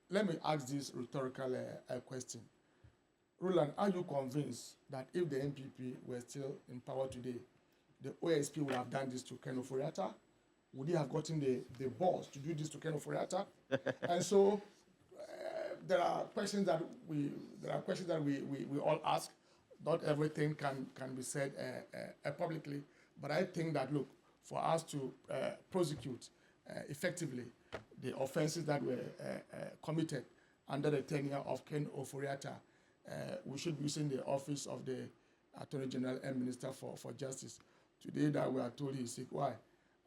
let me ask this rhetorical question. Roland, are you convinced that if the NPP were still in power today, the OSP would have done this to Ken Ofori-Atta? Would he have gotten the balls to do this to Ken Ofori-Atta? And so there are questions that we all ask. Not everything can be said publicly, but I think that, look, for us to prosecute effectively the offenses that were committed under the tenure of Ken Ofori-Atta, we should be using the office of the Attorney General and Minister for Justice. Today that we are told he's sick. Why?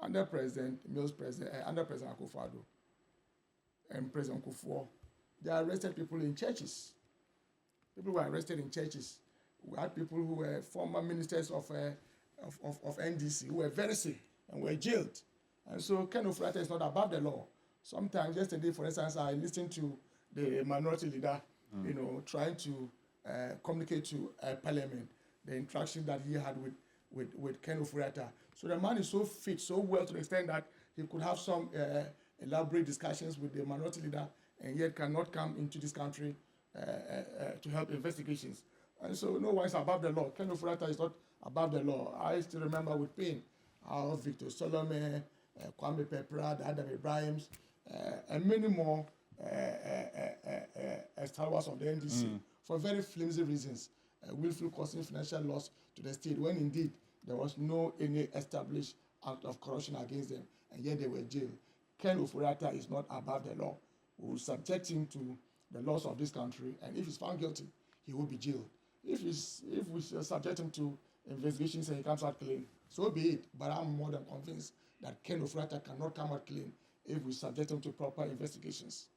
Under President Akufo-Addo and President Kufuor, they arrested people in churches. People were arrested in churches. We had people who were former ministers of NDC who were very sick and were jailed. And so Ken Ofori-Atta is not above the law. Sometimes, yesterday, for instance, I listened to the minority leader, trying to communicate to Parliament the interaction that he had with Ken Ofori-Atta. So the man is so fit, so well, to the extent that he could have some elaborate discussions with the minority leader and yet cannot come into this country to help investigations. And so no one is above the law. Ken Ofori-Atta is not above the law. I still remember with pain how Victor Solomon, Kwame Pepra, Adam Ibrahims, and many more stalwarts of the NDC for very flimsy reasons, willful causing financial loss to the state, when indeed there was no any established act of corruption against them, and yet they were jailed. Ken Ofori-Atta is not above the law. We will subject him to the laws of this country, and if he's found guilty, he will be jailed. If we subject him to investigations and he comes out clean, so be it. But I'm more than convinced that Ken Ofori-Atta cannot come out clean if we subject him to proper investigations.